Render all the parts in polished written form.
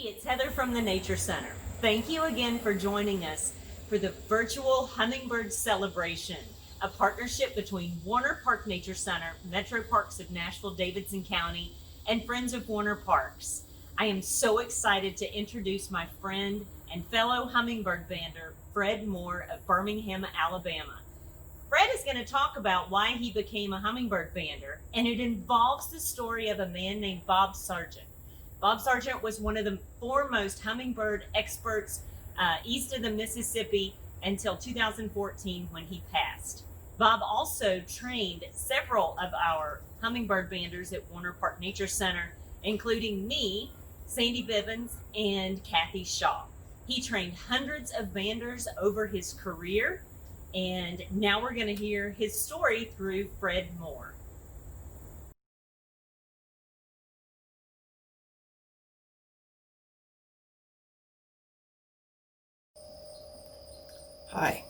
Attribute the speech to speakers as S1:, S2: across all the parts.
S1: It's Heather from the Nature Center. Thank you again for joining us for the virtual Hummingbird Celebration, a partnership between Warner Park Nature Center, Metro Parks of Nashville-Davidson County, and Friends of Warner Parks. I am so excited to introduce my friend and fellow hummingbird bander, Fred Moore of Birmingham, Alabama. Fred is going to talk about why he became a hummingbird bander, and it involves the story of a man named Bob Sargent. Bob Sargent was one of the foremost hummingbird experts east of the Mississippi until 2014 when he passed. Bob also trained several of our hummingbird banders at Warner Park Nature Center, including me, Sandy Bivens, and Kathy Shaw. He trained hundreds of banders over his career, and now we're going to hear his story through Fred Moore.
S2: Hi,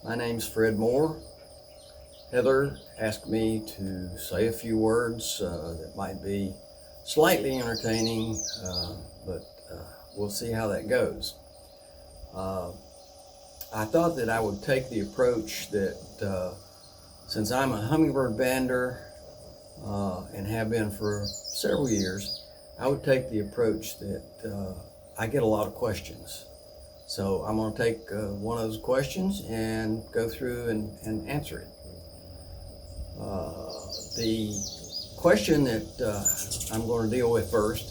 S2: my name's Fred Moore. Heather asked me to say a few words that might be slightly entertaining, but we'll see how that goes. I thought that I would take the approach that since I'm a hummingbird bander and have been for several years, I would take the approach that I get a lot of questions. So I'm going to take one of those questions and go through and answer it. The question that I'm going to deal with first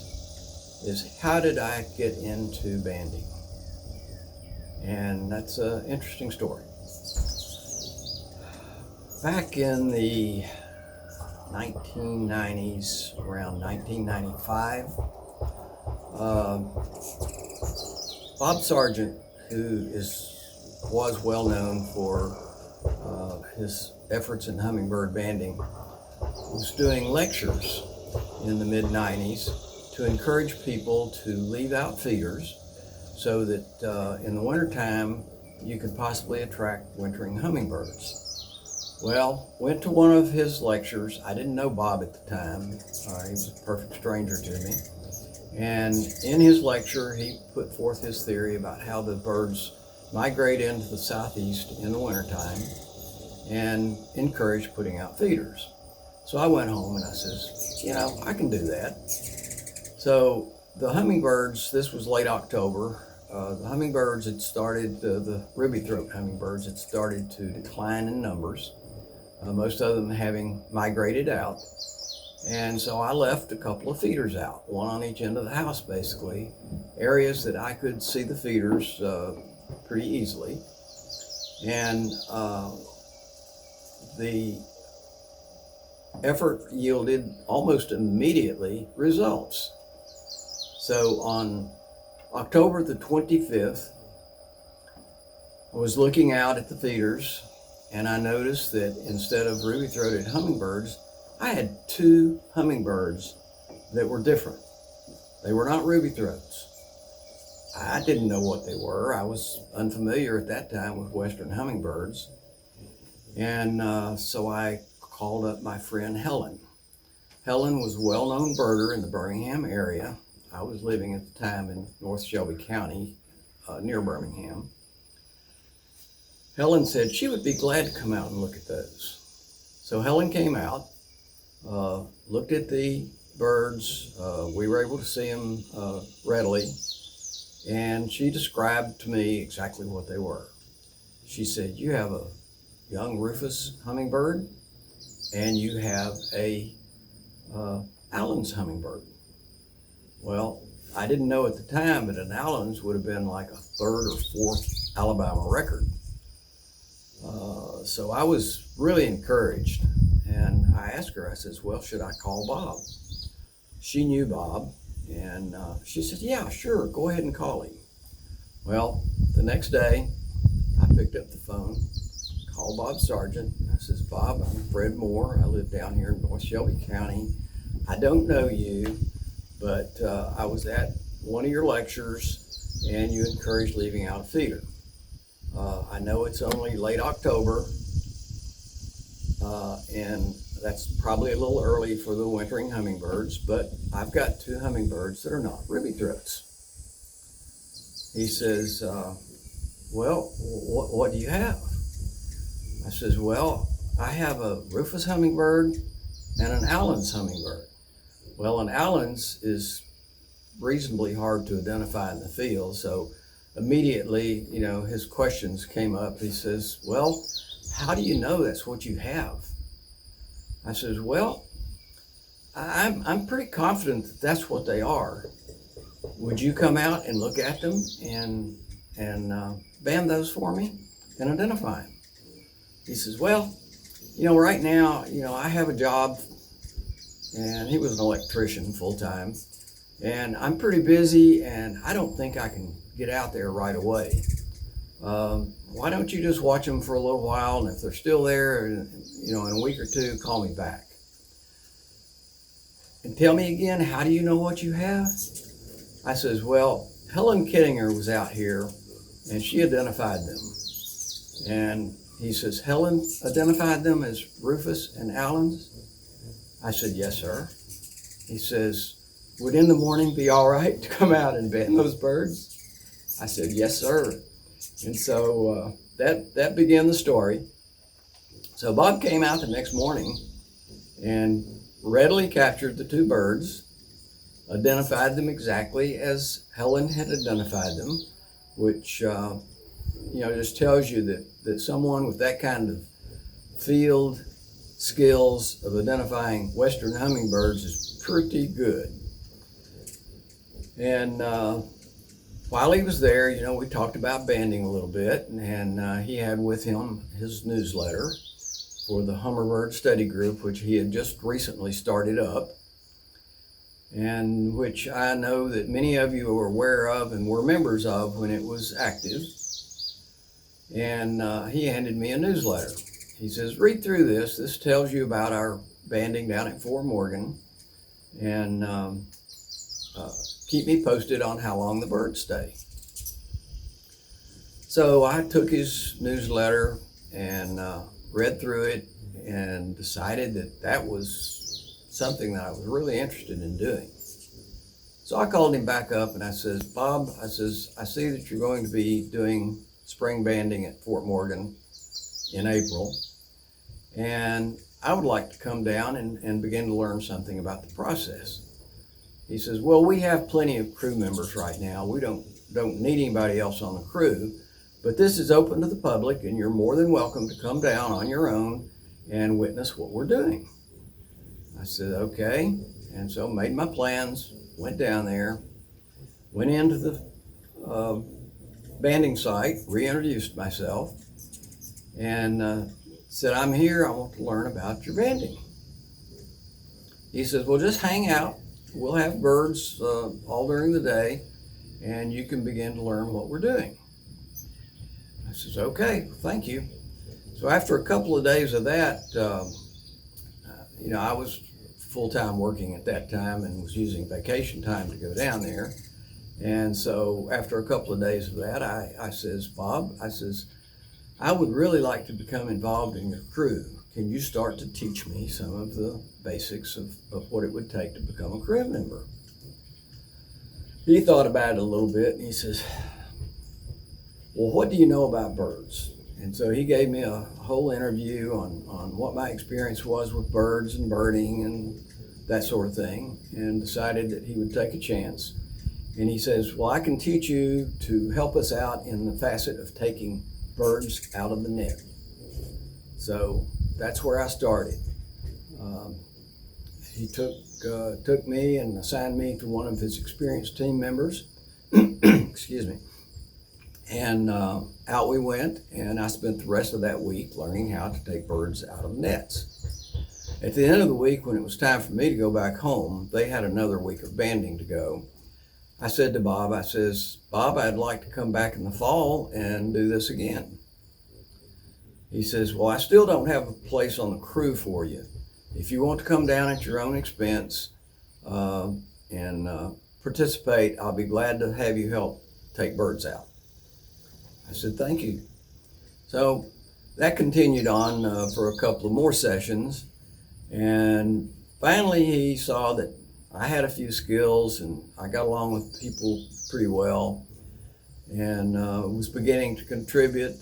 S2: is, how did I get into banding? And that's an interesting story. Back in the 1990s, around 1995, Bob Sargent, who was well known for his efforts in hummingbird banding, was doing lectures in the mid-90s to encourage people to leave out feeders so that in the wintertime you could possibly attract wintering hummingbirds. Well, went to one of his lectures. I didn't know Bob at the time. He was a perfect stranger to me. And in his lecture, he put forth his theory about how the birds migrate into the southeast in the wintertime and encourage putting out feeders. So I went home and I says, I can do that. So the hummingbirds, this was late October, the hummingbirds had started, the ruby-throat hummingbirds had started to decline in numbers, most of them having migrated out. And so I left a couple of feeders out, one on each end of the house, basically, areas that I could see the feeders pretty easily. And the effort yielded almost immediately results. So on October the 25th, I was looking out at the feeders, and I noticed that instead of ruby-throated hummingbirds, I had two hummingbirds that were different. They were not ruby-throats. I didn't know what they were. I was unfamiliar at that time with western hummingbirds. And so I called up my friend Helen. Helen was a well-known birder in the Birmingham area. I was living at the time in North Shelby County, near Birmingham. Helen said she would be glad to come out and look at those. So Helen came out, looked at the birds. We were able to see them readily, and she described to me exactly what they were. She said, "You have a young Rufus hummingbird, and you have a Allen's hummingbird." Well, I didn't know at the time, but an Allen's would have been like a third or fourth Alabama record. So I was really encouraged. And I asked her, I says, "Well, should I call Bob?" She knew Bob, and she said, "Yeah, sure, go ahead and call him." Well, the next day, I picked up the phone, called Bob Sargent. I says, "Bob, I'm Fred Moore. I live down here in North Shelby County. I don't know you, but I was at one of your lectures, and you encouraged leaving out a feeder. I know it's only late October, and that's probably a little early for the wintering hummingbirds, but I've got two hummingbirds that are not ruby-throats. he says, well, what do you have? I says, well, I have a Rufus Hummingbird and an Allen's Hummingbird. Well, an Allen's is reasonably hard to identify in the field, so immediately, his questions came up. He says, well, how do you know that's what you have? I says, well, I'm pretty confident that that's what they are. Would you come out and look at them and band those for me and identify them? He says, well, right now, I have a job, and he was an electrician full time, and I'm pretty busy, and I don't think I can get out there right away. Why don't you just watch them for a little while, and if they're still there, in a week or two, call me back. And tell me again, how do you know what you have? I says, well, Helen Kittinger was out here, and she identified them. And he says, Helen identified them as Rufus and Allen's? I said, yes, sir. He says, would in the morning be all right to come out and band those birds? I said, yes, sir. And so that began the story. So Bob came out the next morning and readily captured the two birds, identified them exactly as Helen had identified them, which just tells you that someone with that kind of field skills of identifying Western hummingbirds is pretty good. And while he was there, we talked about banding a little bit, and he had with him his newsletter for the Hummingbird Study Group, which he had just recently started up, and which I know that many of you are aware of and were members of when it was active. And he handed me a newsletter. He says, read through this. This tells you about our banding down at Fort Morgan, and keep me posted on how long the birds stay. So I took his newsletter and read through it and decided that was something that I was really interested in doing. So I called him back up and I says, Bob, I see that you're going to be doing spring banding at Fort Morgan in April, and I would like to come down and begin to learn something about the process. He says, well, we have plenty of crew members right now. We don't need anybody else on the crew, but this is open to the public, and you're more than welcome to come down on your own and witness what we're doing. I said, okay. And so made my plans, went down there, went into the banding site, reintroduced myself, and said, I'm here, I want to learn about your banding. He says, well, just hang out. We'll have birds all during the day, and you can begin to learn what we're doing. I says, okay, thank you. So after a couple of days of that, I was full-time working at that time and was using vacation time to go down there. And so after a couple of days of that, I says, Bob, I would really like to become involved in your crew. Can you start to teach me some of the basics of what it would take to become a crew member? He thought about it a little bit, and he says, well, what do you know about birds? And so he gave me a whole interview on what my experience was with birds and birding and that sort of thing, and decided that he would take a chance. And he says, well, I can teach you to help us out in the facet of taking birds out of the net. So that's where I started. He took me and assigned me to one of his experienced team members. Excuse me. And out we went, and I spent the rest of that week learning how to take birds out of nets. At the end of the week, when it was time for me to go back home, they had another week of banding to go. I said to Bob, Bob, I'd like to come back in the fall and do this again. He says, well, I still don't have a place on the crew for you. If you want to come down at your own expense and participate, I'll be glad to have you help take birds out. I said, thank you. So that continued on for a couple of more sessions. And finally he saw that I had a few skills and I got along with people pretty well. and was beginning to contribute.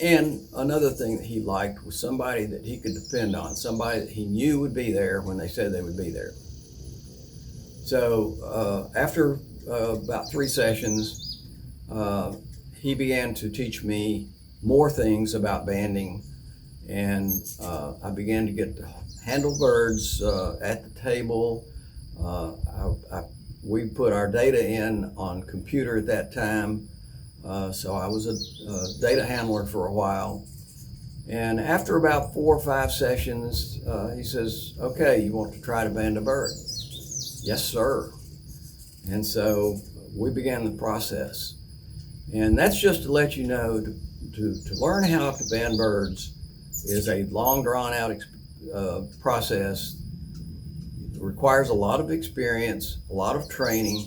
S2: And another thing that he liked was somebody that he could depend on, somebody that he knew would be there when they said they would be there. So after about 3 sessions, he began to teach me more things about banding, and I began to get to handle birds at the table. We put our data in on computer at that time, so I was a data handler for a while. And after about 4 or 5 sessions, he says, "Okay, you want to try to band a bird?" "Yes, sir." And so we began the process. And that's just to let you know, to learn how to band birds is a long, drawn-out process. It requires a lot of experience, a lot of training,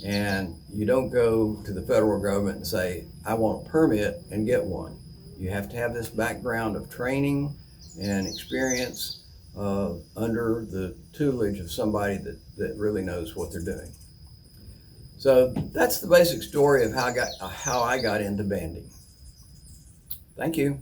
S2: and you don't go to the federal government and say, "I want a permit," and get one. You have to have this background of training and experience under the tutelage of somebody that really knows what they're doing. So that's the basic story of how I got into banding. Thank you.